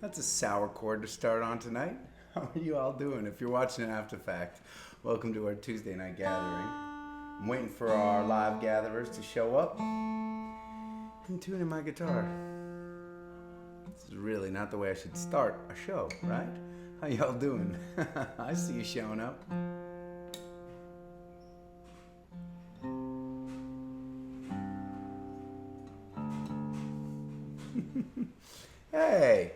That's a sour chord to start on tonight. How are you all doing? If you're watching it after the fact, welcome to our Tuesday night gathering. I'm waiting for our live gatherers to show up. I'm tuning my guitar. This is really not the way I should start a show, right? How y'all doing? I see you showing up. Hey!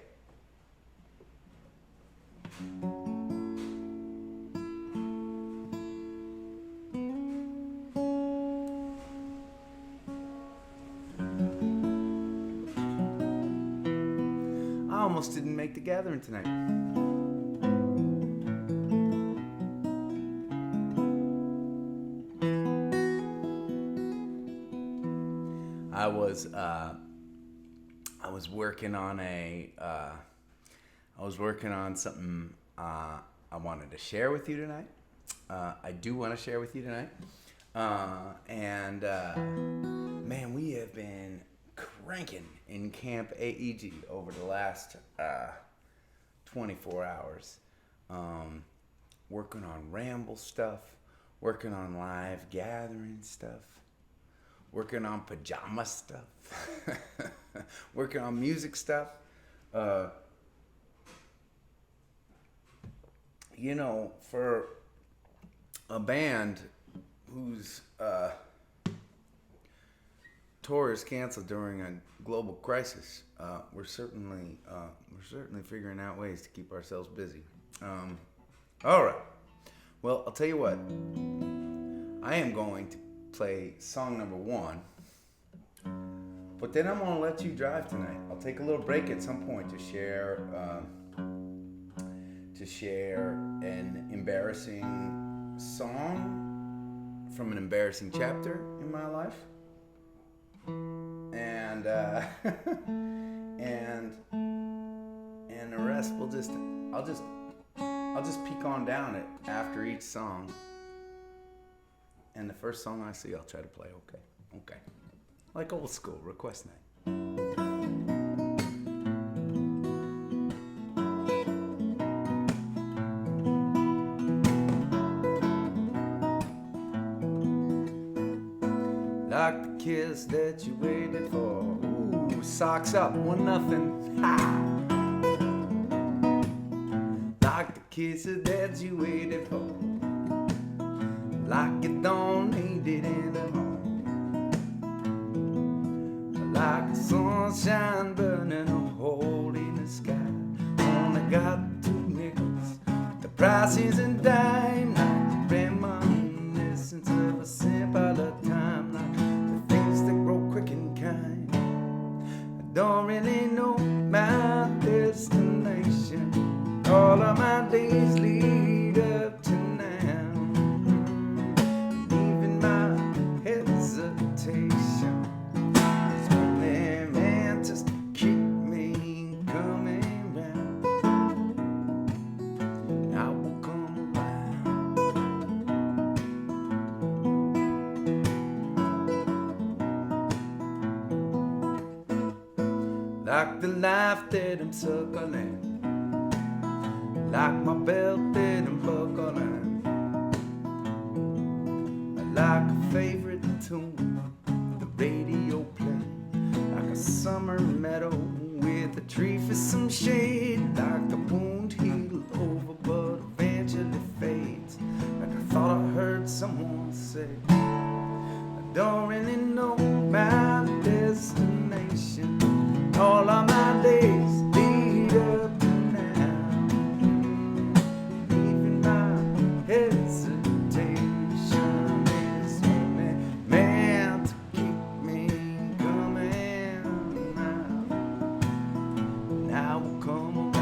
I almost didn't make the gathering tonight. I was working on something I wanted to share with you tonight. I do want to share with you tonight. Man, we have been cranking in Camp AEG over the last 24 hours. Working on ramble stuff, working on live gathering stuff, working on pajama stuff, working on music stuff. For a band whose tour is canceled during a global crisis, we're certainly figuring out ways to keep ourselves busy. All right. Well, I'll tell you what. I am going to play song number 1, but then I'm going to let you drive tonight. I'll take a little break at some point to share an embarrassing song from an embarrassing chapter in my life, and and the rest I'll just peek on down it after each song. And the first song I see, I'll try to play. Okay. Like old school request night. Like the kiss that you waited for. Ooh, socks up, 1-0. Ha! Like the kiss that you waited for. Like you don't need it anymore. Like the sunshine burning a hole in the sky. Only got 2 nickels. The price isn't dime. Like the reminiscence of a simpler time. Like the things that grow quick and kind. I don't really know my destination. All of my days lead up to like the life that I'm suckling, like my belt that I'm buckling, like a favorite tune, the radio play, like a summer meadow with a tree for some shade, like the wound healed over but eventually fades, like I thought I heard someone say, I don't really know my destination. All of my days lead up to now, leaving my hesitation is only meant to keep me coming out. Now will come around.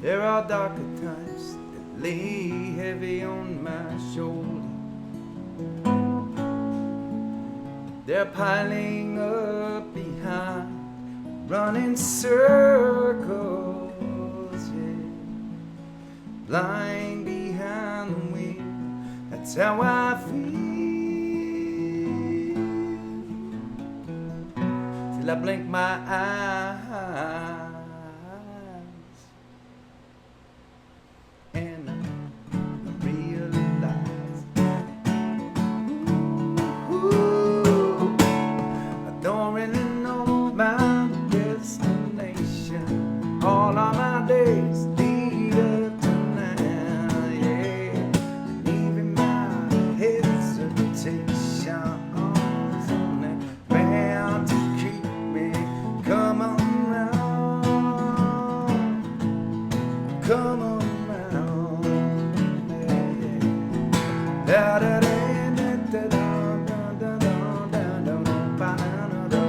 There are darker times that lay heavy on my shoulder. They're piling up behind running circles, yeah, lying behind the wheel. That's how I feel till I blink my eyes and I realize, ooh, I don't really know my destination. All of my days lead up to now, yeah. And even my hesitations only bound to keep me coming round, come around, yeah. Da da da da da da da da da da da da.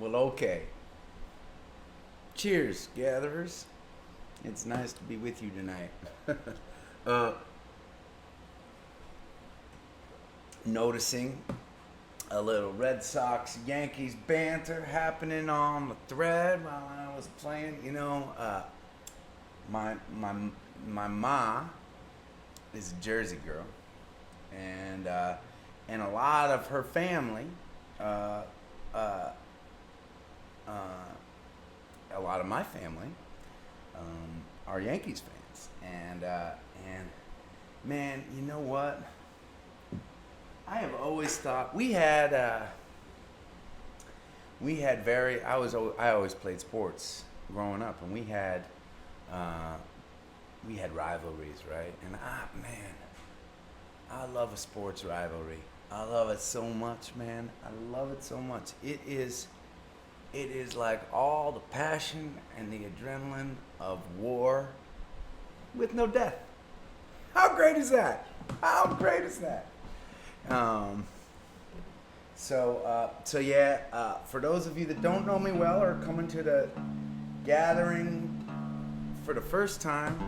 Well, okay. Cheers, gatherers. It's nice to be with you tonight. Noticing a little Red Sox Yankees banter happening on the thread while I was playing. You know, my ma is a Jersey girl, and a lot of her family, a lot of my family, are Yankees fans, and man, you know what? I have always thought I always played sports growing up, and we had rivalries, right? And man, I love a sports rivalry. I love it so much, man. I love it so much. It is like all the passion and the adrenaline of war with no death. How great is that? How great is that? So yeah, for those of you that don't know me well or coming to the gathering for the first time,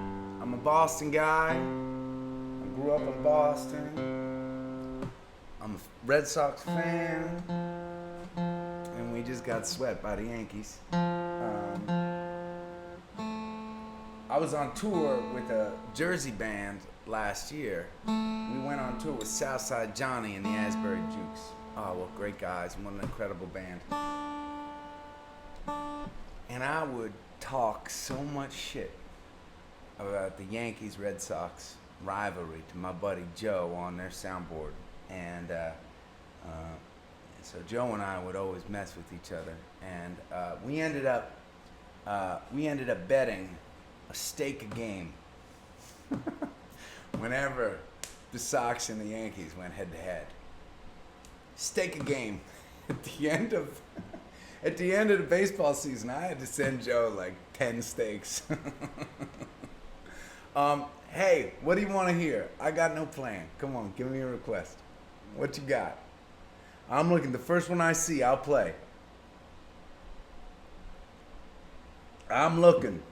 I'm a Boston guy. I grew up in Boston. I'm a Red Sox fan, and we just got swept by the Yankees. I was on tour with a Jersey band last year. We went on tour with Southside Johnny and the Asbury Jukes. Oh, well, great guys, and what an incredible band. And I would talk so much shit about the Yankees-Red Sox rivalry to my buddy Joe on their soundboard. And so Joe and I would always mess with each other. And we ended up betting a stake a game whenever the Sox and the Yankees went head to head. Stake a game. At the end of the baseball season, I had to send Joe like 10 steaks. Hey, what do you want to hear? I got no plan. Come on, give me a request. What you got? I'm looking. The first one I see, I'll play. I'm looking.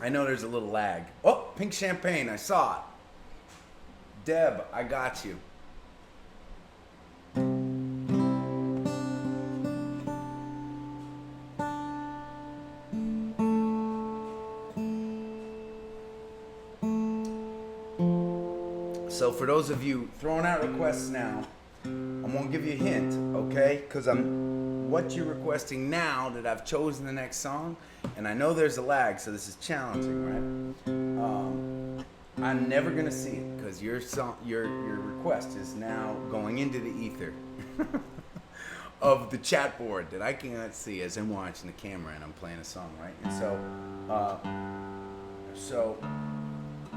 I know there's a little lag. Oh, Pink Champagne. I saw it. Deb, I got you. So for those of you throwing out requests now, I'm going to give you a hint, okay? Because what you're requesting now that I've chosen the next song, and I know there's a lag, so this is challenging, right? I'm never going to see it because your request is now going into the ether of the chat board that I cannot see as I'm watching the camera and I'm playing a song, right? And so,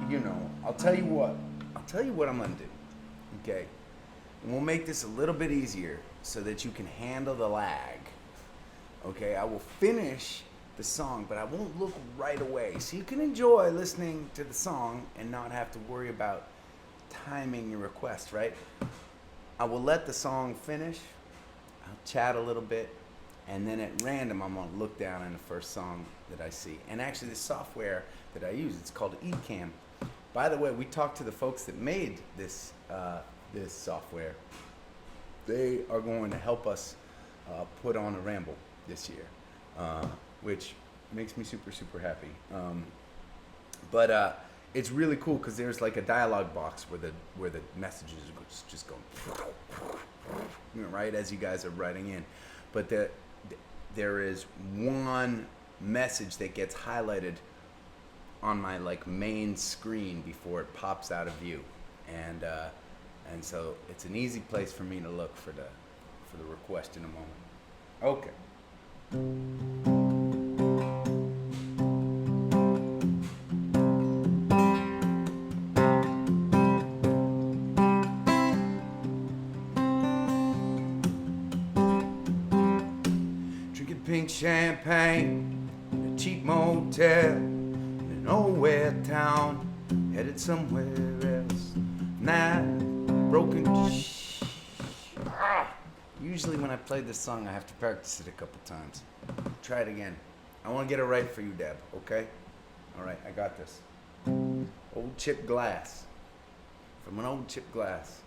you know, I'll tell you what I'm going to do, okay? And we'll make this a little bit easier so that you can handle the lag. Okay, I will finish the song, but I won't look right away. So you can enjoy listening to the song and not have to worry about timing your request, right? I will let the song finish. I'll chat a little bit, and then at random, I'm gonna look down in the first song that I see. And actually, the software that I use, it's called Ecamm. By the way, we talked to the folks that made this this software. They are going to help us put on a ramble this year, which makes me super, super happy. But it's really cool because there's like a dialogue box where the messages are just going, you know, right, as you guys are writing in. But there is one message that gets highlighted on my like main screen before it pops out of view, and so it's an easy place for me to look for the request in a moment. Okay. Drinking pink champagne in a cheap motel in an old wet town, headed somewhere else. Nah, broken. Usually when I play this song, I have to practice it a couple times. Try it again. I want to get it right for you, Deb, okay? All right, I got this. Old chipped glass. From an old chipped glass.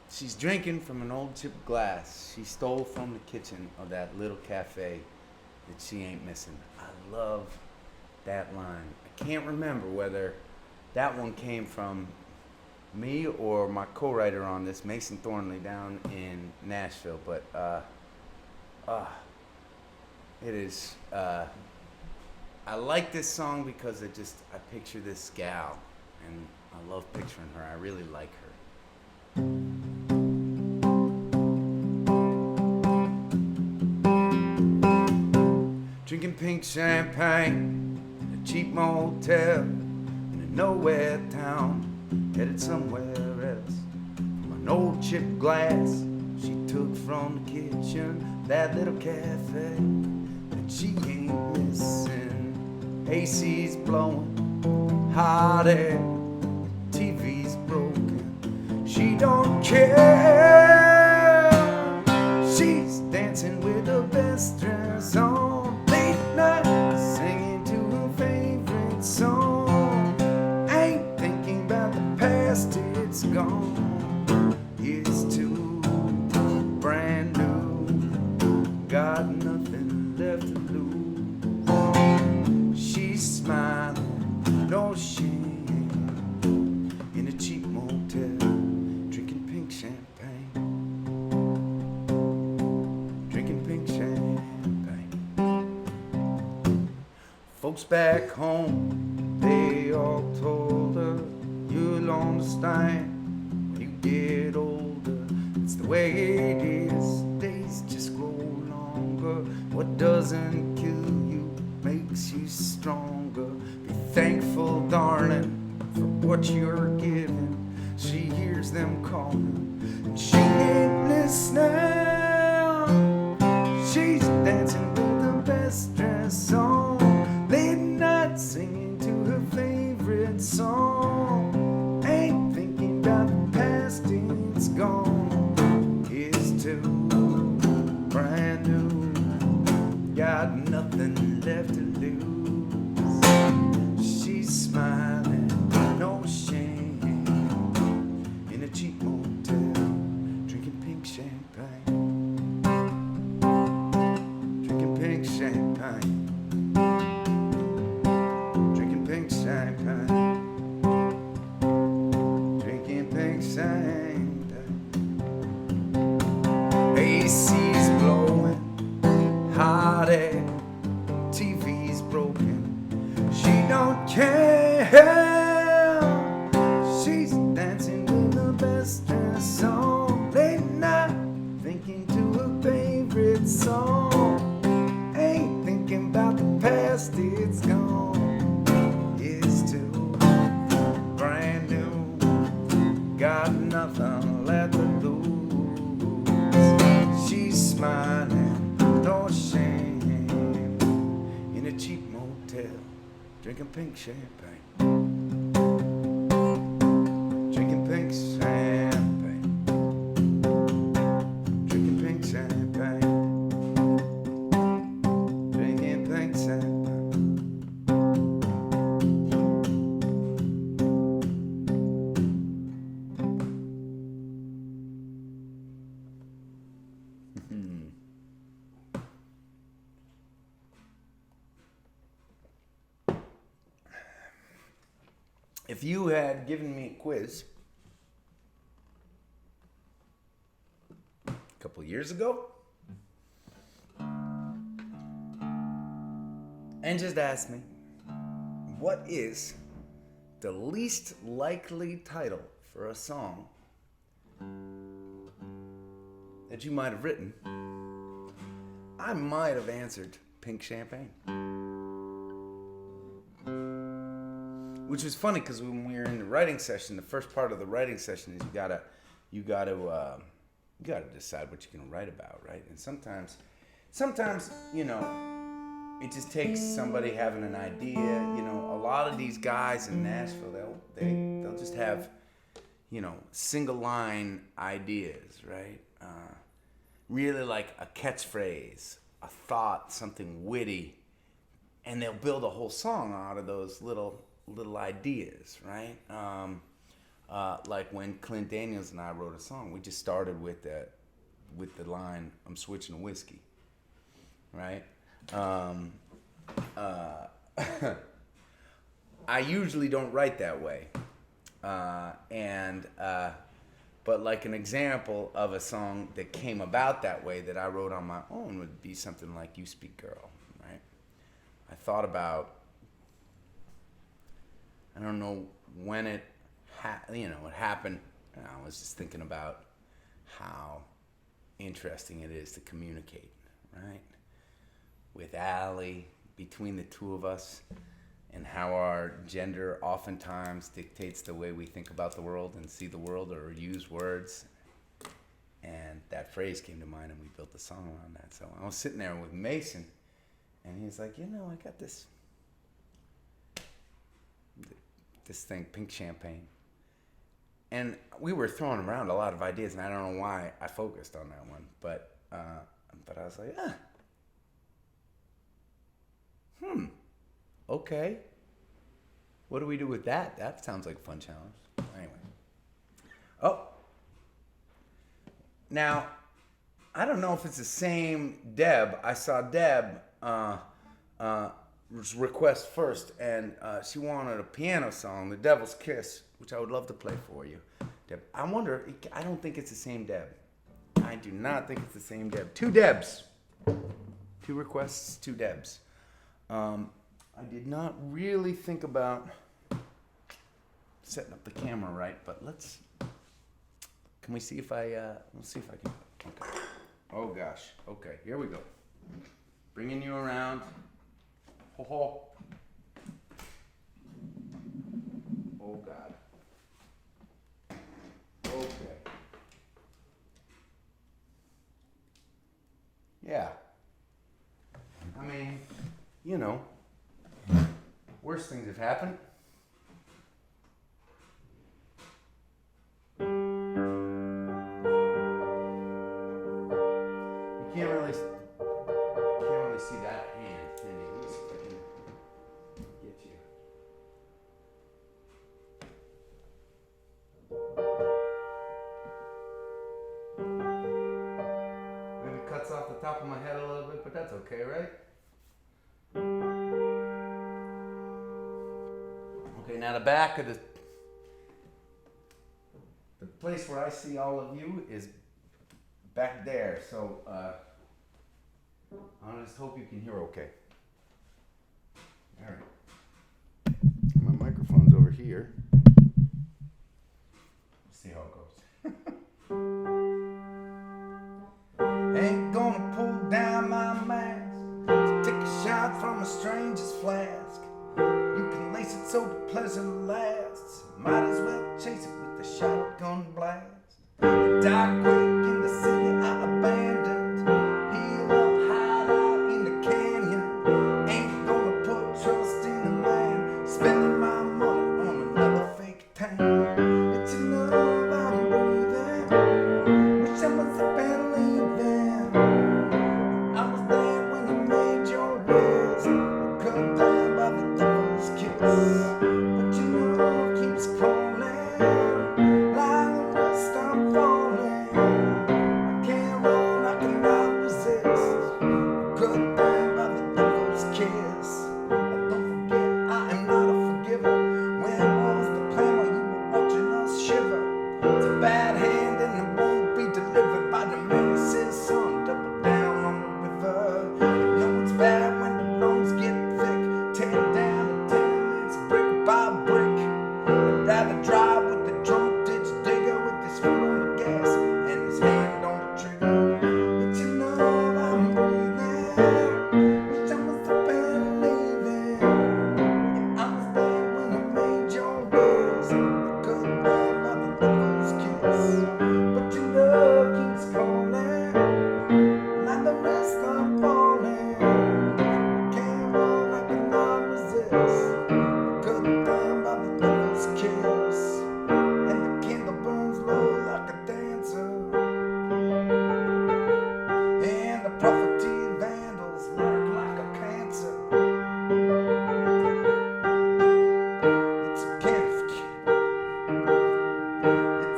She's drinking from an old chipped glass she stole from the kitchen of that little cafe that she ain't missing. I love that line. I can't remember whether that one came from me or my co-writer on this, Mason Thornley, down in Nashville, but it is. I like this song because I picture this gal, and I love picturing her. I really like her. Drinking pink champagne in a cheap motel in a nowhere town, headed somewhere else. From an old chipped glass she took from the kitchen, that little cafe that she ain't missing. AC's blowing, hot air, TV's broken. She don't care. She's dancing with the best dress on, late night singing to her favorite song. Ain't thinking about the past, it's gone. It's too brand new, got nothing left to lose. She's smiling, no shame, in a cheap motel, drinking pink champagne. Drinking pink champagne. Folks back home, they all told her, you'll understand when you get older. It's the way it is, days just grow longer. What doesn't kill you makes you stronger. Be thankful, darling, for what you're given. She hears them calling, and she ain't listening. She's dancing with the best dress on, late night singing to her favorite song. Ain't thinking about the past, it's gone. It's too brand new, got nothing left to lose. She's smiling, no shame, in a cheap motel, drinking pink champagne. Drinking pink champagne. Drinking pink champagne. Drinking pink champagne. AC's blowing, hot air, TV's broken. She don't care. She's dancing with the best dress on, late night thinking to her favorite song. Ain't thinking about the past, it's gone. It's too brand new, got nothing left to lose. She's smiling, hotel, drinking pink champagne. Drinking pink champagne. Drinking pink champagne. Drinking pink champagne. If you had given me a quiz a couple years ago and just asked me, what is the least likely title for a song that you might have written, I might have answered Pink Champagne. Which was funny because when we were in the writing session, the first part of the writing session is you gotta decide what you're gonna write about, right? And sometimes, you know, it just takes somebody having an idea. You know, a lot of these guys in Nashville, they'll just have, you know, single line ideas, right? Really like a catchphrase, a thought, something witty, and they'll build a whole song out of those little ideas, right? Like when Clint Daniels and I wrote a song, we just started with the line, "I'm switching to whiskey," right? I usually don't write that way, but like an example of a song that came about that way that I wrote on my own would be something like "You Speak Girl," right? I thought about, I don't know when it happened. I was just thinking about how interesting it is to communicate, right? With Allie, between the two of us, and how our gender oftentimes dictates the way we think about the world and see the world or use words. And that phrase came to mind and we built a song around that. So I was sitting there with Mason and he's like, you know, I got this thing, Pink Champagne. And we were throwing around a lot of ideas, and I don't know why I focused on that one, but I was like, okay. What do we do with that? That sounds like a fun challenge. Anyway. Oh. Now, I don't know if it's the same Deb. I saw Deb request first, and she wanted a piano song, "The Devil's Kiss," which I would love to play for you, Deb. I wonder, I don't think it's the same Deb. I do not think it's the same Deb. Two Debs. Two requests, two Debs. I did not really think about setting up the camera right, but can we see if let's see if I can. Okay. Oh gosh. Okay, here we go. Bringing you around. Ho ho. Oh God. Okay. Yeah. I mean, you know, worse things have happened. You can't really see that hand. Let me see if I can get you. Maybe it cuts off the top of my head a little bit, but that's okay, right? Okay, now the back of the place where I see all of you is back there, so I just hope you can hear okay. All right. My microphone's over here. Let's see how it goes. Ain't gonna pull down my mask to take a shot from a stranger's flask. You can lace it so the pleasure lasts. Might as well chase it with a shotgun blast. Die quick in the city I abandoned. Heal up, hide out in the canyon. Ain't gonna put trust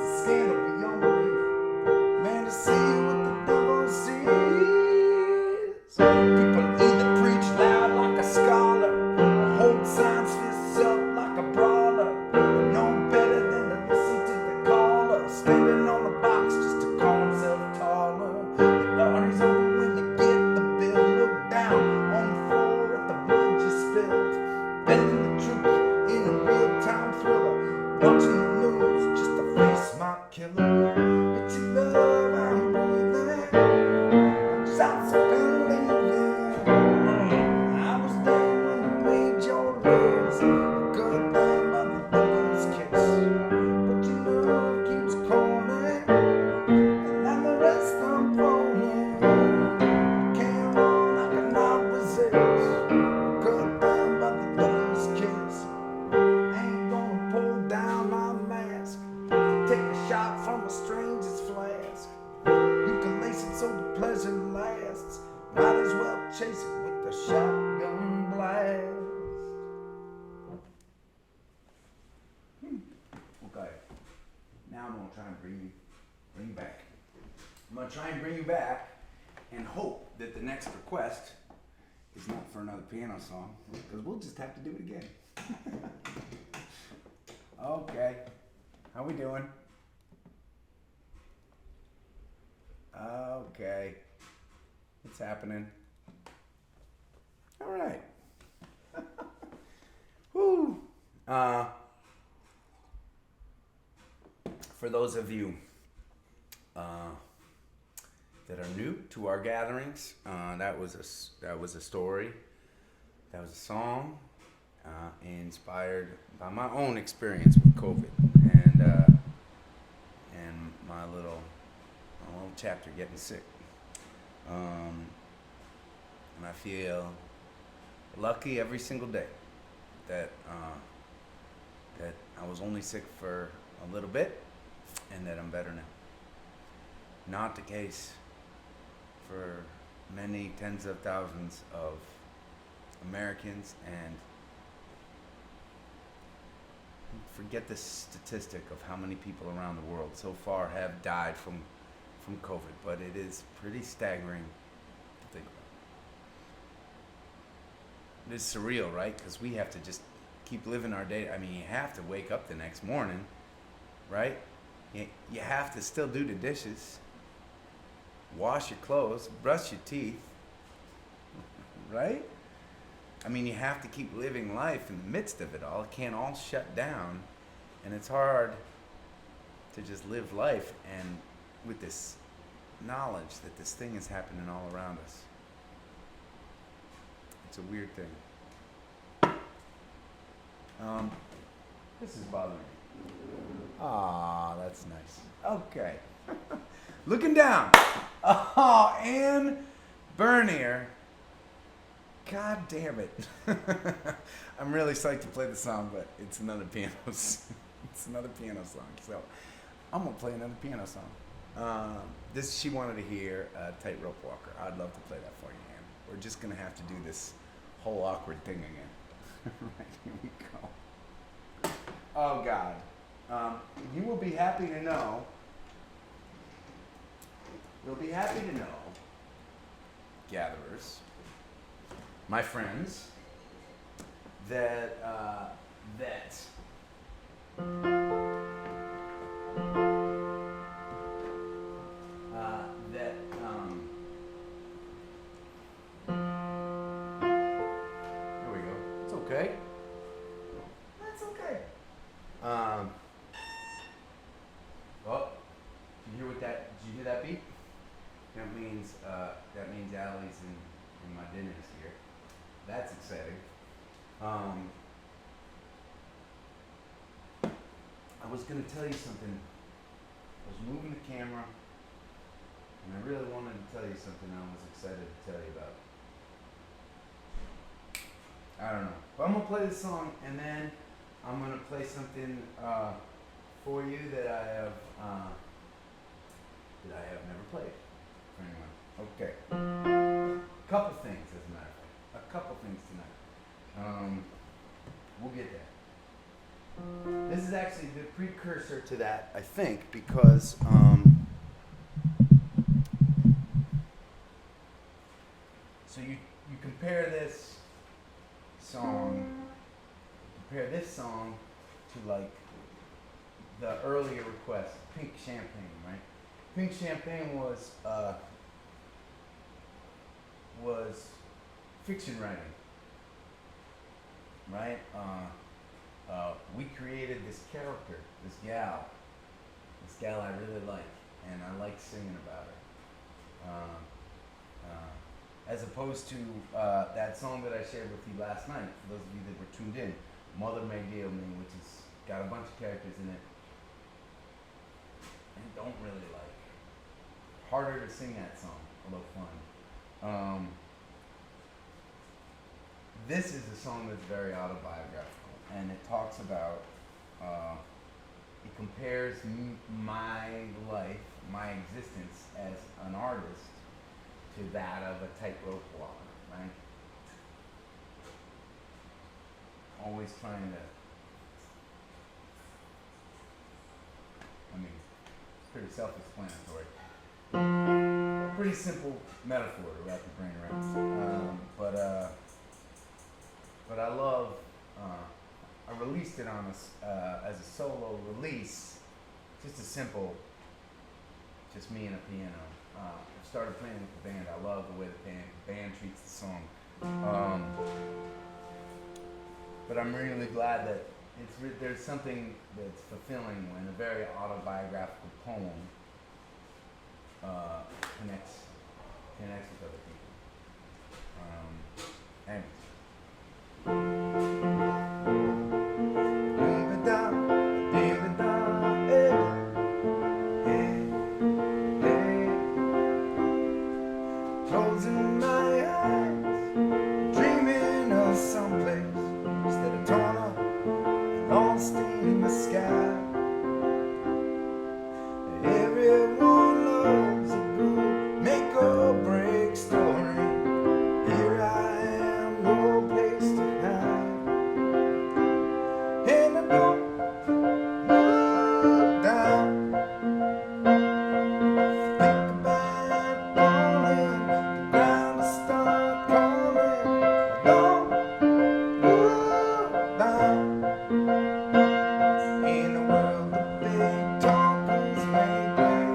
a scandal beyond belief. Man, to see what the devil sees. People either preach loud like a scholar or hold signs fists up like a brawler. No better than to listen to the caller, standing on a box just to call himself taller. The party's over when they get the bill. Look down on the floor at the blood you spilled. Bending the truth in a real-time thriller. Watching the news just to face my killer. It's your love I'm breathing. Shots of believing. I was there when you played your race. Good down by the devil's kiss. But your love keeps calling, and the rest I'm falling. Can't run, I cannot resist. Good down by the devil's kiss. Ain't gonna pull down my mask to take a shot from a stranger's flask. You can lace it so the pleasure lasts. Might as well chase it with the shotgun blast. Okay. Now I'm gonna try and bring you back. I'm gonna try and bring you back and hope that the next request is not for another piano song, because we'll just have to do it again. Okay. How we doing? Okay. What's happening? All right. Woo. For those of you that are new to our gatherings, that was a story. That was a song inspired by my own experience with COVID and my little chapter getting sick. And I feel lucky every single day that I was only sick for a little bit and that I'm better now. Not the case for many tens of thousands of Americans, and forget the statistic of how many people around the world so far have died from COVID, but it is pretty staggering to think about. It is surreal, right? Because we have to just keep living our day. I mean, you have to wake up the next morning, right? You have to still do the dishes, wash your clothes, brush your teeth, right? I mean, you have to keep living life in the midst of it all. It can't all shut down, and it's hard to just live life and with this knowledge that this thing is happening all around us. It's a weird thing. This is bothering me. Ah, that's nice. Okay. Looking down. Oh, Ann Bernier. God damn it. I'm really psyched to play the song, but it's another piano It's another piano song. So I'm gonna play another piano song. She wanted to hear Tightrope Walker. I'd love to play that for you, Ann. We're just gonna have to do this whole awkward thing again. Right, here we go. Oh God. You will be happy to know. You'll be happy to know, gatherers, my friends, that there we go. It's okay. That's okay. Oh, did you hear that beat? That means Allie's in my dinner's here. That's exciting. I was gonna tell you something. I was moving the camera, and I really wanted to tell you something I was excited to tell you about. I don't know. But I'm gonna play this song, and then I'm gonna play something for you that I have never played for anyone. Okay. Couple things, as a matter of fact. A couple things tonight. We'll get there. This is actually the precursor to that, I think, because so you compare this song to like the earlier request, Pink Champagne, right? Pink Champagne was fiction writing, right? We created this character, this gal I really like, and I like singing about her. As opposed to that song that I shared with you last night, for those of you that were tuned in, Mother May Deal Me, which has got a bunch of characters in it, and don't really like. Harder to sing that song, although fun. This is a song that's very autobiographical, and it talks about, it compares my life, my existence as an artist to that of a tightrope walker, right? Always trying to, I mean, it's pretty self-explanatory. Pretty simple metaphor to wrap your brain around. But I love, I released it on as a solo release, just a simple, just me and a piano. I started playing with the band. I love the way the band treats the song. But I'm really glad that there's something that's fulfilling when a very autobiographical poem connects with other people. And closing my eyes, dreaming of someplace instead of torn up and lost in the sky. Everyone loves a good make or break story. Here I am, no place to hide, and I don't look down. Think about falling, the ground will start calling. I don't look down. In a world of big talkers make way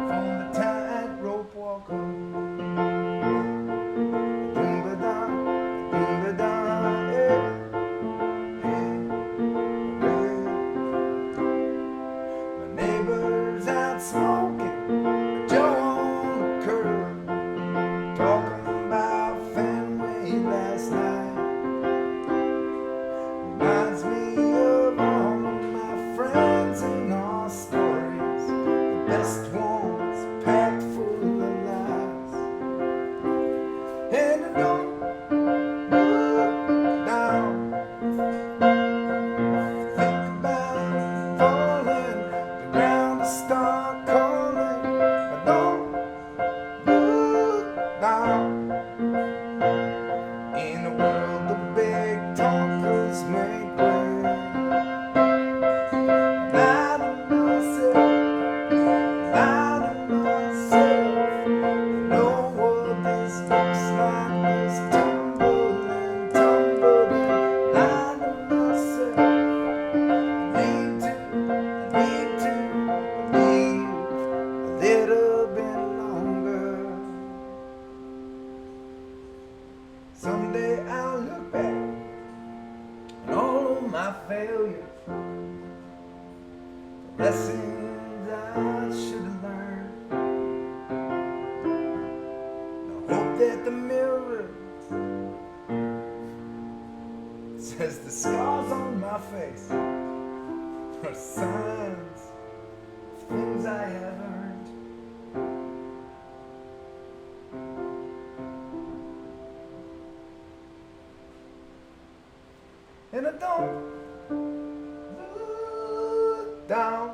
for the tightrope walker. Doom-ba-da, doom-ba-da, my neighbor's out smoking, Joe on the curb, talking about Fenway last night. Reminds me of all of my friends and our stories, the best ones packed full of lies. And I don't look down. Think about falling, the ground will start calling. I don't look down. In a world of big talkers make way. Lie to myself, you know what this looks like, this tumbling. Lie to myself, I need to believe a little bit longer. Someday I'll look back on all of my failures, the lessons I should have learned. And I hope that the mirror says the scars on my face are signs of things I have earned. And I don't look down.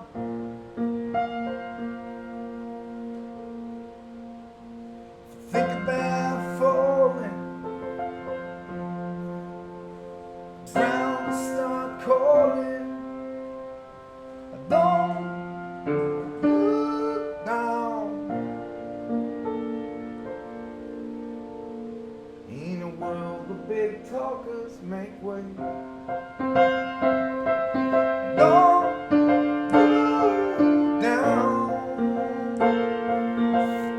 Think about falling, ground will start calling. way. Don't go down.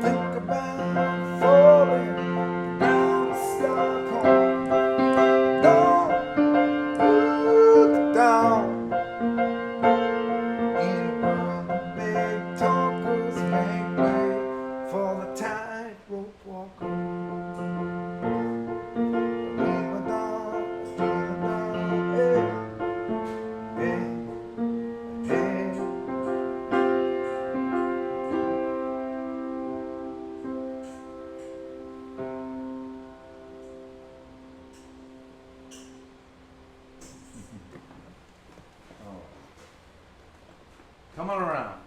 Think about falling down the Stockholm. Don't look down. In a world of big talkers, make way for the tightrope walker. Come on around.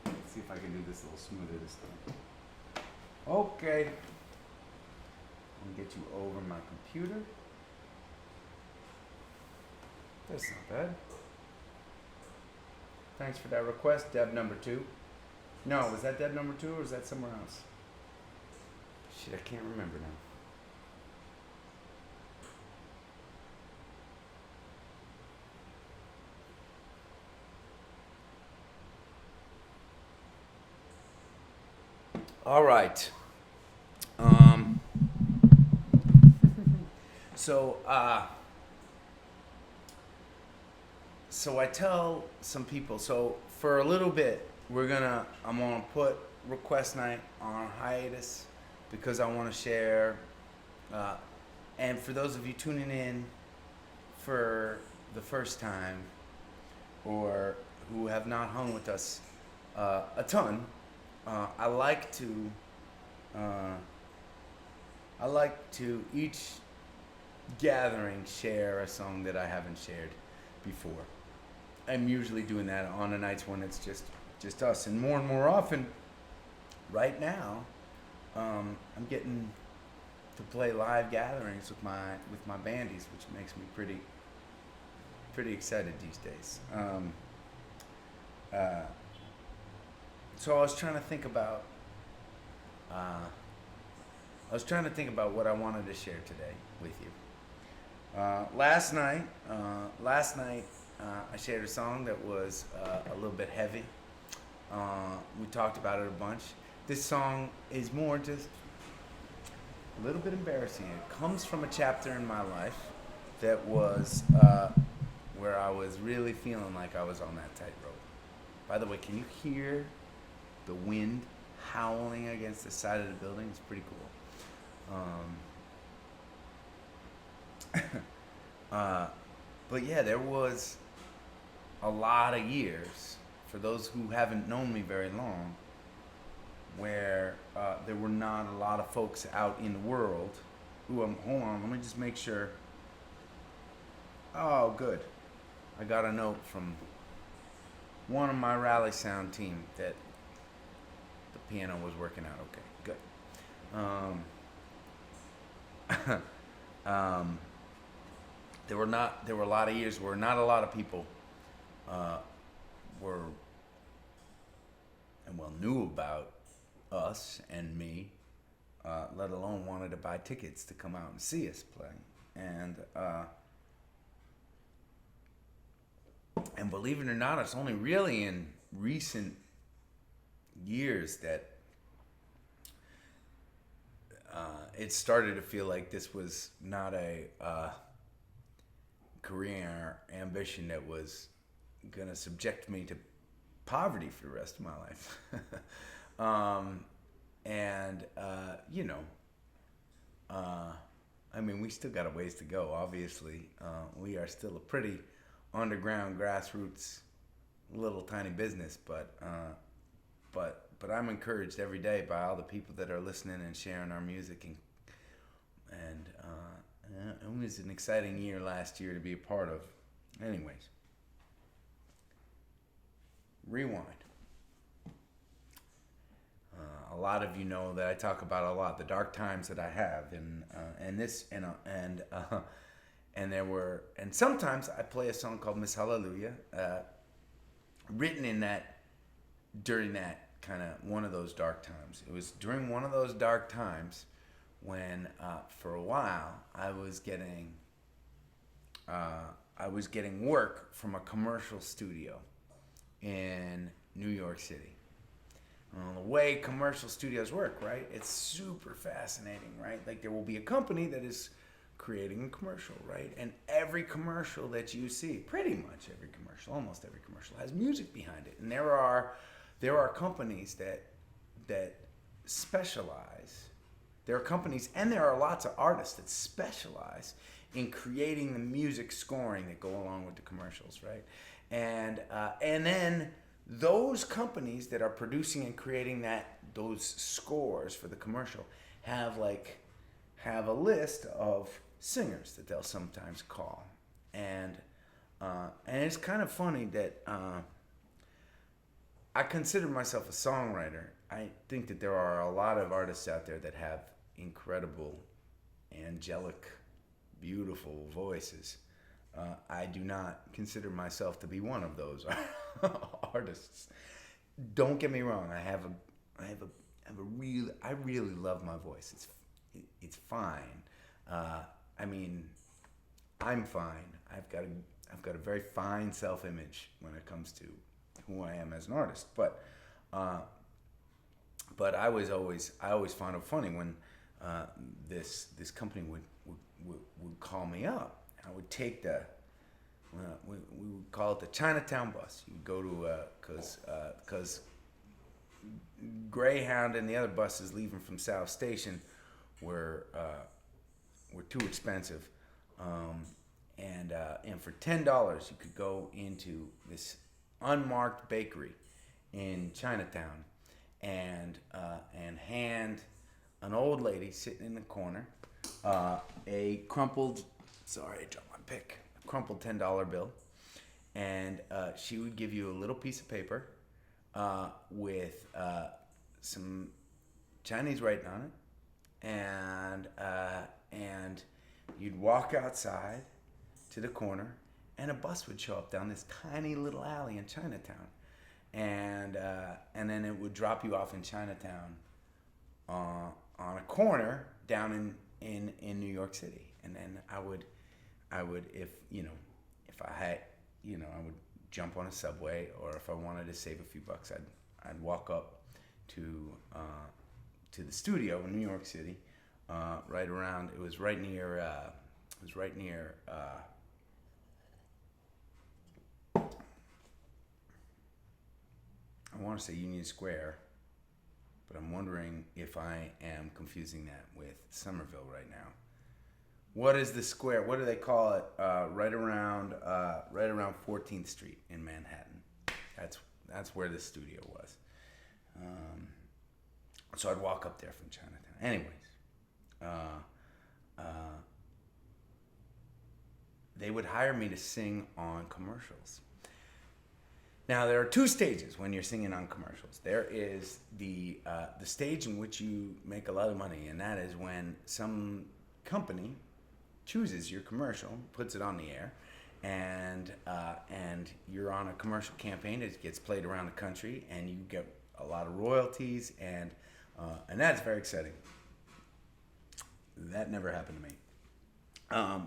Let's see if I can do this a little smoother this time. Okay. I'm gonna get you over my computer. That's not bad. Thanks for that request, Deb number 2. No, was that Deb number 2 or was that somewhere else? Shit, I can't remember now. All right. So I tell some people. So for a little bit, I'm gonna put request night on hiatus because I want to share. And for those of you tuning in for the first time, or who have not hung with us a ton. I like to each gathering share a song that I haven't shared before. I'm usually doing that on the nights when it's just us, and more often, right now, I'm getting to play live gatherings with my bandies, which makes me pretty excited these days. So I was trying to think about what I wanted to share today with you. Last night, I shared a song that was a little bit heavy. We talked about it a bunch. This song is more just a little bit embarrassing. It comes from a chapter in my life that was where I was really feeling like I was on that tightrope. By the way, can you hear the wind howling against the side of the building? It's pretty cool. But yeah, there was a lot of years, for those who haven't known me very long, where there were not a lot of folks out in the world. Hold on, let me just make sure. Oh, good. I got a note from one of my Rally Sound team that the piano was working out okay. Good. There were a lot of years where not a lot of people knew about us and me, let alone wanted to buy tickets to come out and see us play. And believe it or not, it's only really in recent years that it started to feel like this was not a career ambition that was going to subject me to poverty for the rest of my life. I mean, we still got a ways to go, obviously. We are still a pretty underground, grassroots, little tiny business, but I'm encouraged every day by all the people that are listening and sharing our music, and it was an exciting year last year to be a part of. Anyways, rewind. A lot of you know that I talk about a lot the dark times that I have, and sometimes I play a song called Miss Hallelujah, written during that kind of one of those dark times. It was during one of those dark times when, for a while, I was getting I was getting work from a commercial studio in New York City. The way commercial studios work, right? It's super fascinating, right? Like there will be a company that is creating a commercial, right? And every commercial that you see, pretty much every commercial, almost every commercial, has music behind it. And there are companies that specialize. There are companies, and there are lots of artists that specialize in creating the music scoring that go along with the commercials, right? And then those companies that are producing and creating those scores for the commercial have a list of singers that they'll sometimes call, and it's kind of funny that I consider myself a songwriter. I think that there are a lot of artists out there that have incredible, angelic, beautiful voices. I do not consider myself to be one of those artists. Don't get me wrong. I really love my voice. It's fine. I mean, I'm fine. I've got a very fine self-image when it comes to who I am as an artist. But I always found it funny when this company would call me up. I would take we would call it the Chinatown bus. You'd go to because Greyhound and the other buses leaving from South Station were too expensive, and for $10 you could go into this unmarked bakery in Chinatown and hand an old lady sitting in the corner a crumpled, sorry, I dropped my pick, a crumpled $10 bill, and she would give you a little piece of paper with some Chinese writing on it, and you'd walk outside to the corner, and a bus would show up down this tiny little alley in Chinatown, and then it would drop you off in Chinatown on a corner down in New York City. And then I would if I had, I would jump on a subway, or if I wanted to save a few bucks, I'd walk up to the studio in New York City, right around. It was right near. I want to say Union Square, but I'm wondering if I am confusing that with Somerville right now. What is the square? What do they call it? Right around 14th Street in Manhattan. That's where the studio was. So I'd walk up there from Chinatown. Anyways, they would hire me to sing on commercials. Now, there are two stages when you're singing on commercials. There is the stage in which you make a lot of money, and that is when some company chooses your commercial, puts it on the air, and you're on a commercial campaign. It gets played around the country, and you get a lot of royalties, and that's very exciting. That never happened to me.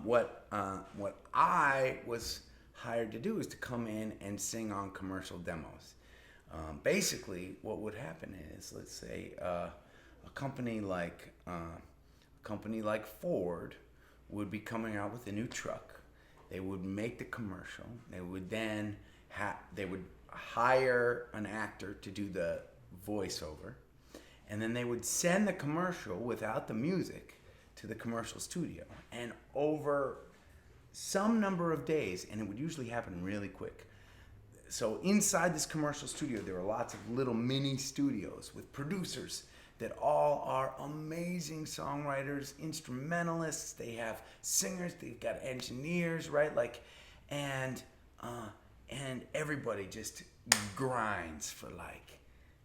What I was hired to do is to come in and sing on commercial demos. Basically, what would happen is, let's say a company like Ford would be coming out with a new truck. They would make the commercial. They would then they would hire an actor to do the voiceover, and then they would send the commercial without the music to the commercial studio. And over some number of days, and it would usually happen really quick. So inside this commercial studio, there are lots of little mini studios with producers that all are amazing songwriters, instrumentalists. They have singers, they've got engineers, right? And everybody just grinds for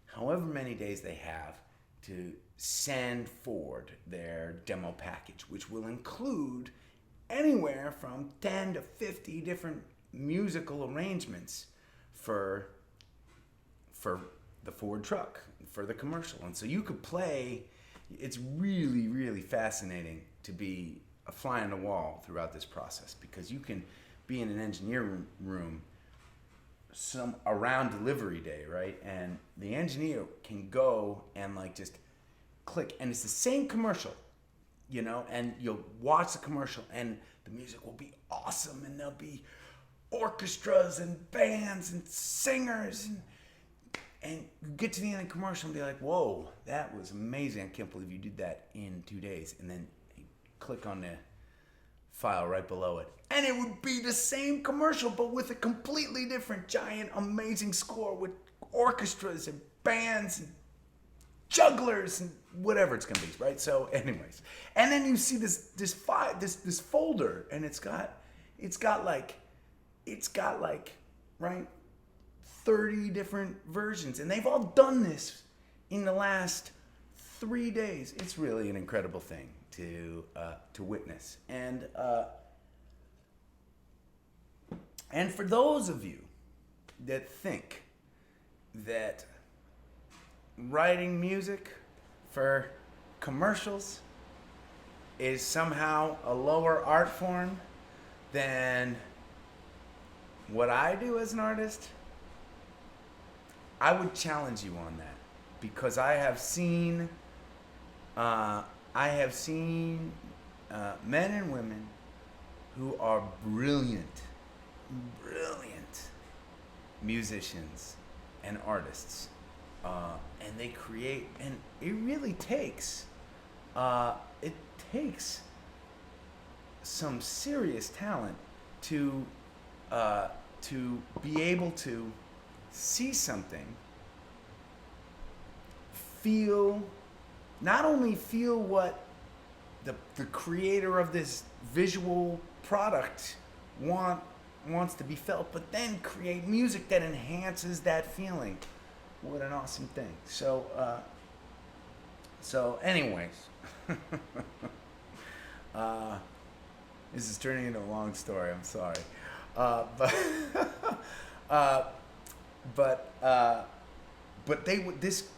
however many days they have to send Ford their demo package, which will include anywhere from 10 to 50 different musical arrangements for the Ford truck, for the commercial. And so you could play. It's really, really fascinating to be a fly on the wall throughout this process, because you can be in an engineering room some around delivery day, right? And the engineer can go and like just click, and it's the same commercial, you know, and you'll watch the commercial and the music will be awesome, and there'll be orchestras and bands and singers, and you get to the end of the commercial and be like, whoa, that was amazing. I can't believe you did that in 2 days. And then you click on the file right below it, and it would be the same commercial, but with a completely different, giant, amazing score with orchestras and bands and jugglers and whatever it's gonna be, right? So, anyways, and then you see this folder, and it's got like right 30 different versions, and they've all done this in the last 3 days. It's really an incredible thing to witness. And for those of you that think that writing music for commercials is somehow a lower art form than what I do as an artist, I would challenge you on that, because I have seen men and women who are brilliant musicians and artists, and they create, and it really takes some serious talent to be able to see something, not only feel what the creator of this visual product wants to be felt, but then create music that enhances that feeling. What an awesome thing. So anyways, this is turning into a long story. I'm sorry. But they would, this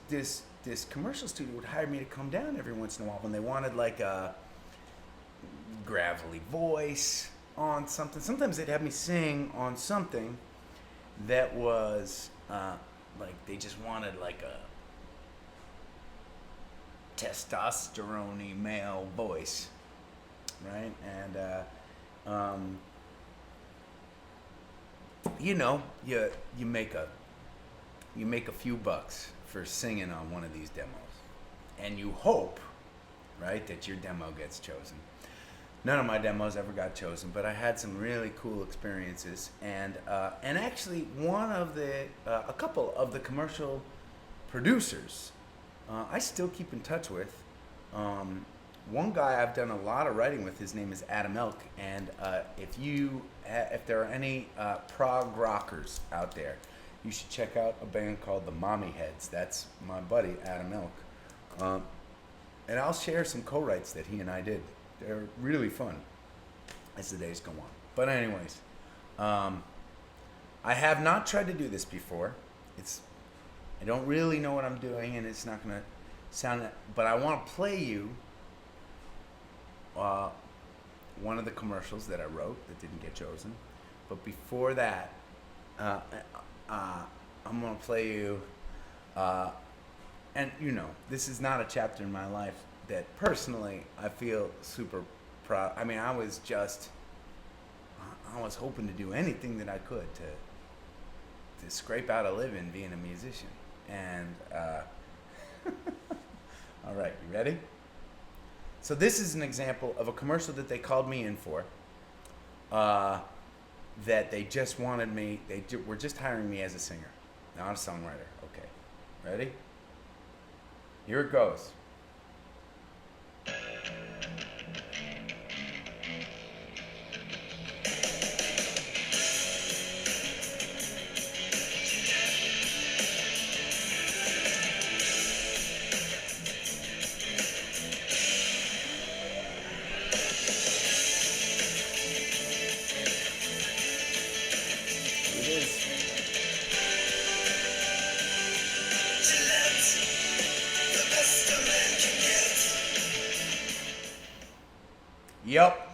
commercial studio would hire me to come down every once in a while when they wanted like a gravelly voice on something. Sometimes they'd have me sing on something that was like they just wanted like a testosterone-y male voice, right? And you know, you make a few bucks for singing on one of these demos, and you hope, right, that your demo gets chosen. None of my demos ever got chosen, but I had some really cool experiences, and actually a couple of the commercial producers I still keep in touch with. One guy I've done a lot of writing with, his name is Adam Elk, and if there are any prog rockers out there, you should check out a band called the Mommy Heads. That's my buddy Adam Elk, and I'll share some co-writes that he and I did. They're really fun as the days go on. But anyways, I have not tried to do this before. I don't really know what I'm doing, and it's not gonna sound. But I want to play you one of the commercials that I wrote that didn't get chosen. But before that, I'm gonna play you. And you know, this is not a chapter in my life that personally I feel super proud. I mean, I was hoping to do anything that I could to scrape out a living being a musician. And all right, you ready? So this is an example of a commercial that they called me in for, that they just wanted me, were just hiring me as a singer, not a songwriter. Okay, ready? Here it goes. The best of Yep.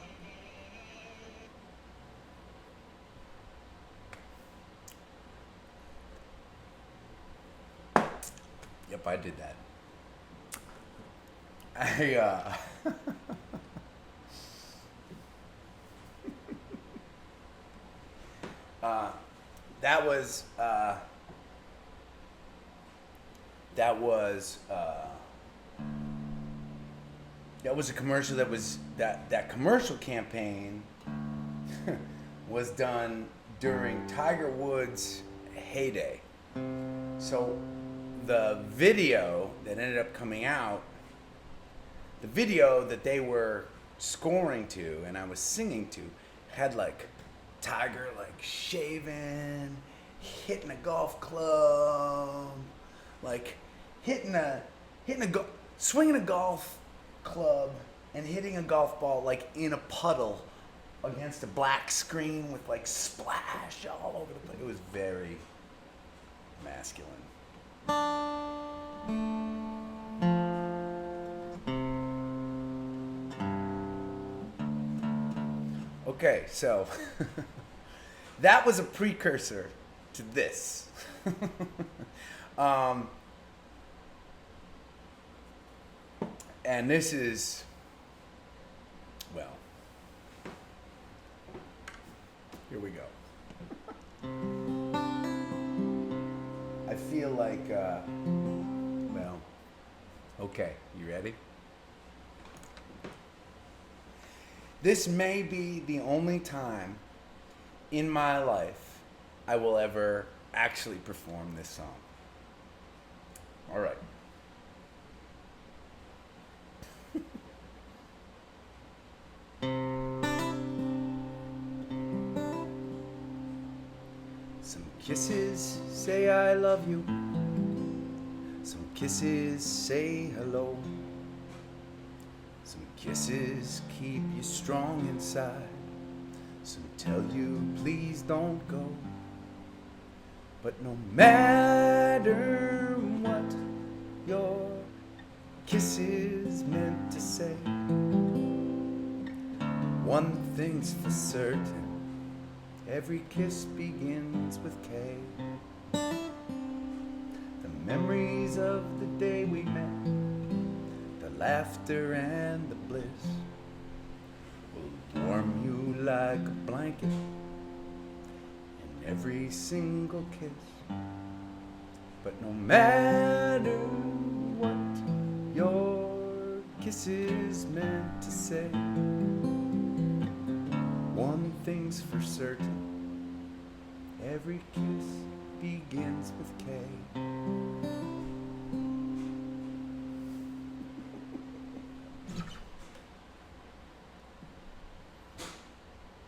Yep, I did that. Uh, that was that was that was a commercial that commercial campaign was done during Tiger Woods' heyday. So the video that ended up coming out, the video that they were scoring to and I was singing to, had like Tiger like shaving, hitting a golf club, like swinging a golf club and hitting a golf ball like in a puddle against a black screen with like splash all over the place. It was very masculine. Okay, so that was a precursor to this. And this is, well, here we go. I feel like, well, okay, you ready? This may be the only time in my life I will ever actually perform this song. All right. Some kisses say I love you. Some kisses say hello. Some kisses keep you strong inside. Some tell you please don't go. But no matter what your kisses meant to say, one thing's for certain, every kiss begins with K. The memories of the day we met, the laughter and the bliss, will warm you like a blanket in every single kiss. But no matter what your kisses meant to say, one thing's for certain, every kiss begins with K.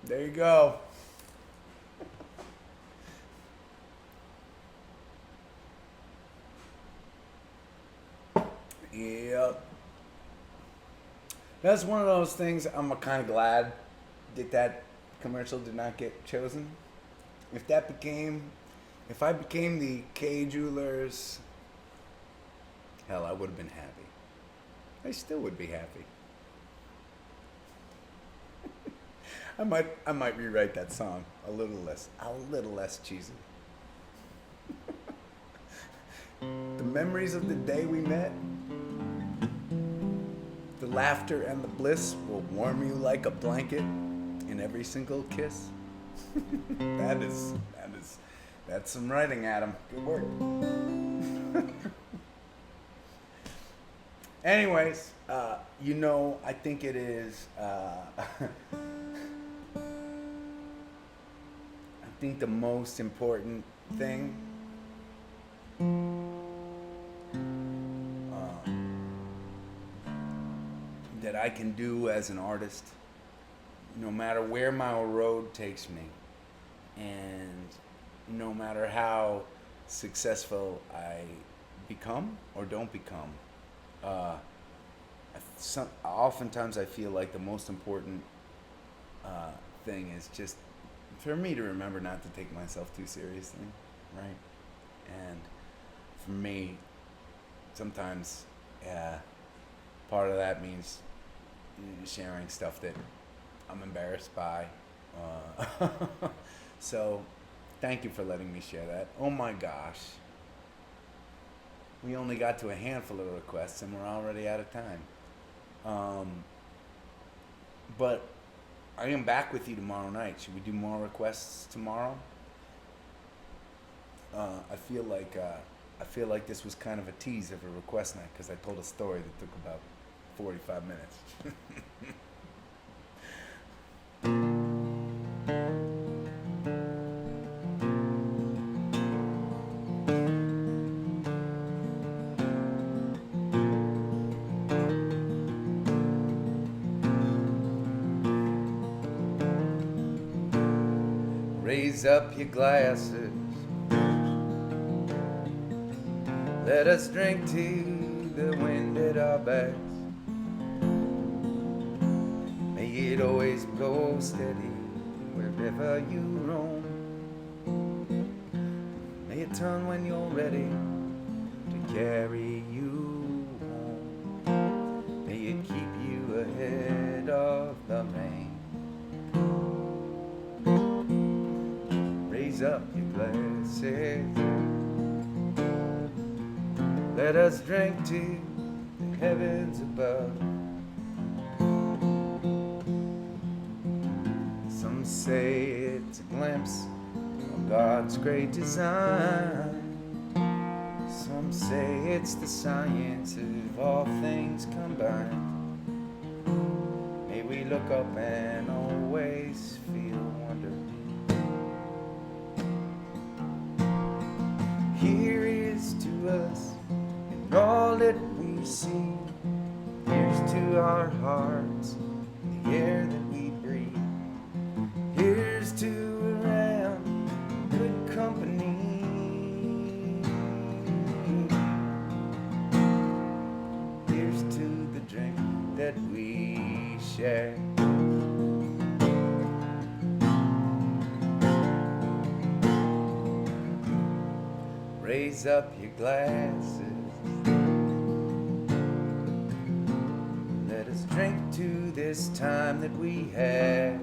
There you go. Yep. That's one of those things I'm kind of glad that commercial did not get chosen. If I became the K Jewelers, hell, I would have been happy. I still would be happy. I might rewrite that song a little less cheesy. The memories of the day we met, the laughter and the bliss will warm you like a blanket in every single kiss. That's some writing, Adam. Good work. Anyways, I think it is. I think the most important thing that I can do as an artist, no matter where my road takes me, and no matter how successful I become or don't become, oftentimes I feel like the most important thing is just for me to remember not to take myself too seriously, right? And for me, sometimes part of that means sharing stuff that I'm embarrassed by. Uh, so, thank you for letting me share that. Oh my gosh. We only got to a handful of requests and we're already out of time. Um, but I am back with you tomorrow night. Should we do more requests tomorrow? I feel like this was kind of a tease of a request night because I told a story that took about 45 minutes. Raise up your glasses. Let us drink to the wind at our backs. May it always blow steady wherever you roam. May it turn when you're ready to carry you home. May it keep you ahead of the rain. Raise up your glasses. Let us drink to the heavens above. Some say it's a glimpse of God's great design. Some say it's the science of all things combined. May we look up and always feel wonder. Here is to us and all that we see. Here's to our hearts, the air that we breathe. Here's to around good company. Here's to the drink that we share. Raise up your glasses. Let us drink to this time that we had.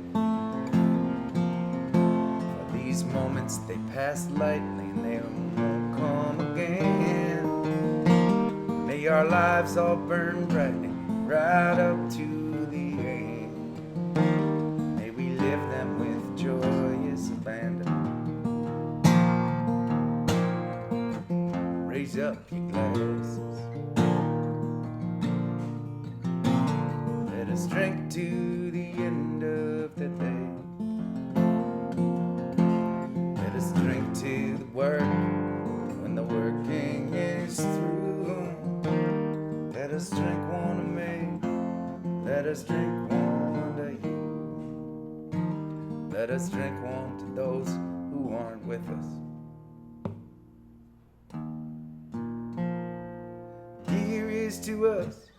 For these moments they pass lightly and they won't come again. May our lives all burn brightly right up to the end. May we live them with joyous abandon. Raise up your glasses. Let us drink to the end of the day. Let us drink to the work when the working is through. Let us drink one to me. Let us drink one to you. Let us drink one to those who aren't with us. To us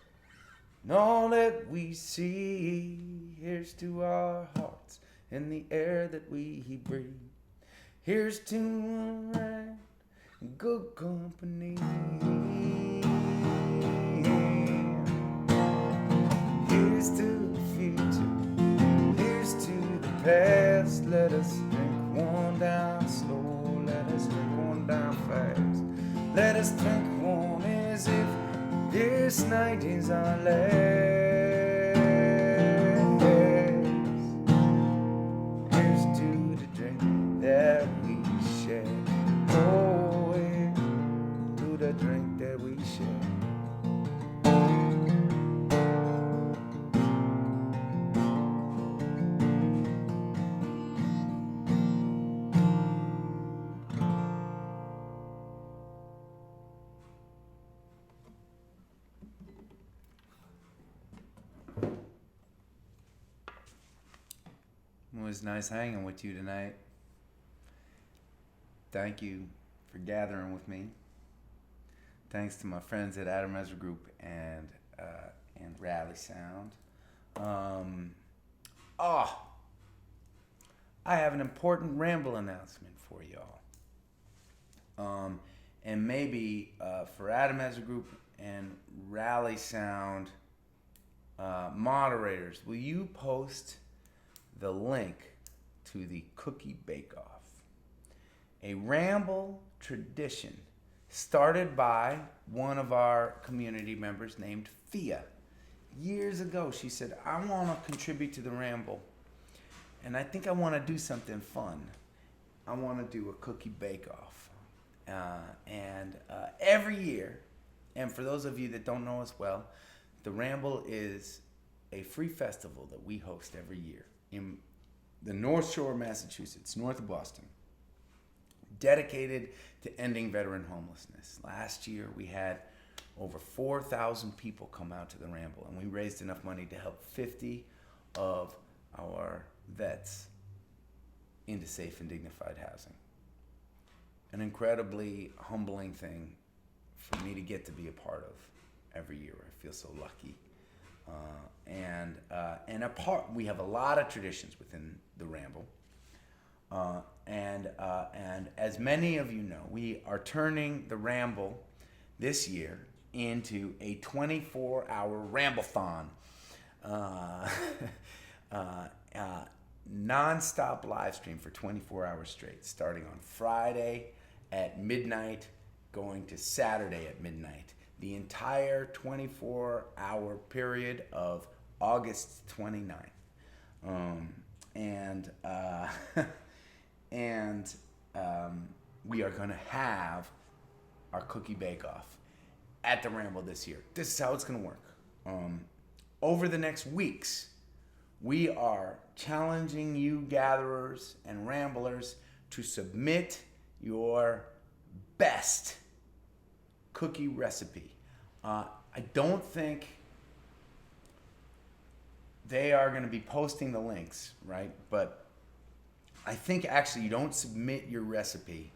and all that we see. Here's to our hearts and the air that we breathe. Here's to around good company. Here's to the future. Here's to the past. Let us drink one down slow. Let us drink one down fast. Let us drink one as if this night is our last. Here's to the drink that we share. Oh, here's to the drink that we share. It was nice hanging with you tonight. Thank you for gathering with me. Thanks to my friends at Ezra Group and Rally Sound. I have an important ramble announcement for y'all. And maybe for Ezra Group and Rally Sound moderators, will you post the link to the Cookie Bake-Off, a Ramble tradition started by one of our community members named Fia. Years ago, she said, I want to contribute to the Ramble, and I think I want to do something fun. I want to do a cookie bake-off. And every year, and for those of you that don't know us well, the Ramble is a free festival that we host every year in the North Shore, Massachusetts, north of Boston, dedicated to ending veteran homelessness. Last year, we had over 4,000 people come out to the Ramble, and we raised enough money to help 50 of our vets into safe and dignified housing. An incredibly humbling thing for me to get to be a part of every year. I feel so lucky. We have a lot of traditions within the Ramble. And as many of you know, we are turning the Ramble this year into a 24-hour Ramble-thon. Non-stop live stream for 24 hours straight, starting on Friday at midnight, going to Saturday at midnight. The entire 24-hour period of August 29th. We are going to have our cookie bake-off at the Ramble this year. This is how it's going to work. Over the next weeks, we are challenging you gatherers and ramblers to submit your best cookie recipe. I don't think they are going to be posting the links, right? But I think actually you don't submit your recipe.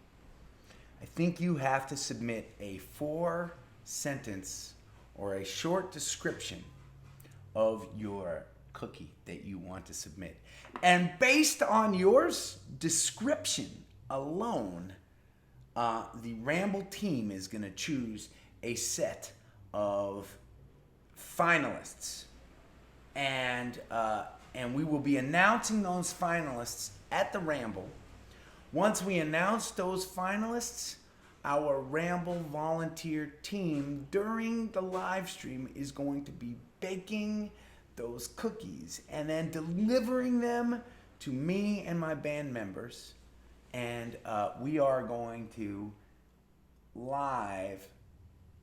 I think you have to submit a 4-sentence or a short description of your cookie that you want to submit. And based on your description alone, the Ramble team is going to choose a set of finalists. And we will be announcing those finalists at the Ramble. Once we announce those finalists, our Ramble volunteer team during the live stream is going to be baking those cookies and then delivering them to me and my band members. And we are going to live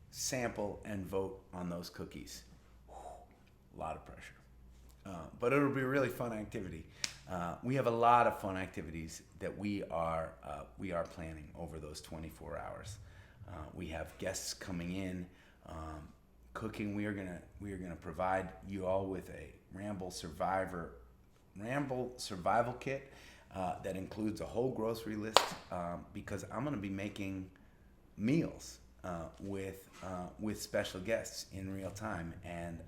sample and vote on those cookies. A lot of pressure. But it'll be a really fun activity. We have a lot of fun activities that we are planning over those 24 hours. We have guests coming in, cooking. We are gonna provide you all with a Ramble survival kit that includes a whole grocery list because I'm gonna be making meals with special guests in real time, and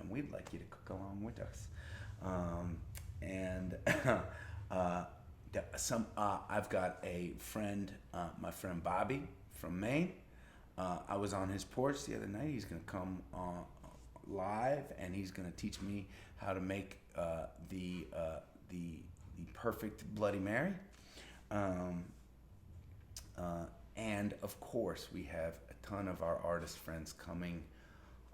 we'd like you to cook along with us. I've got a friend, my friend Bobby from Maine. I was on his porch the other night. He's gonna come live, and he's gonna teach me how to make the perfect Bloody Mary. And of course, we have a ton of our artist friends coming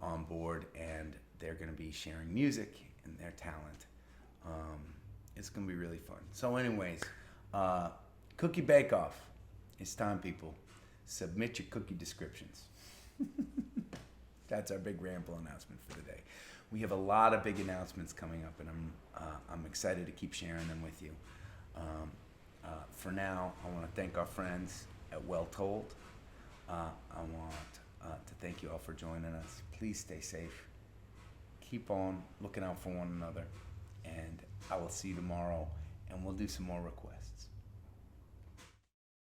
on board, and they're gonna be sharing music and their talent. It's gonna be really fun. So anyways, Cookie Bake Off. It's time, people. Submit your cookie descriptions. That's our big Ramble announcement for the day. We have a lot of big announcements coming up, and I'm excited to keep sharing them with you. For now, I want to thank our friends at Well Told. I want to thank you all for joining us. Please stay safe. Keep on looking out for one another. And I will see you tomorrow, and we'll do some more requests.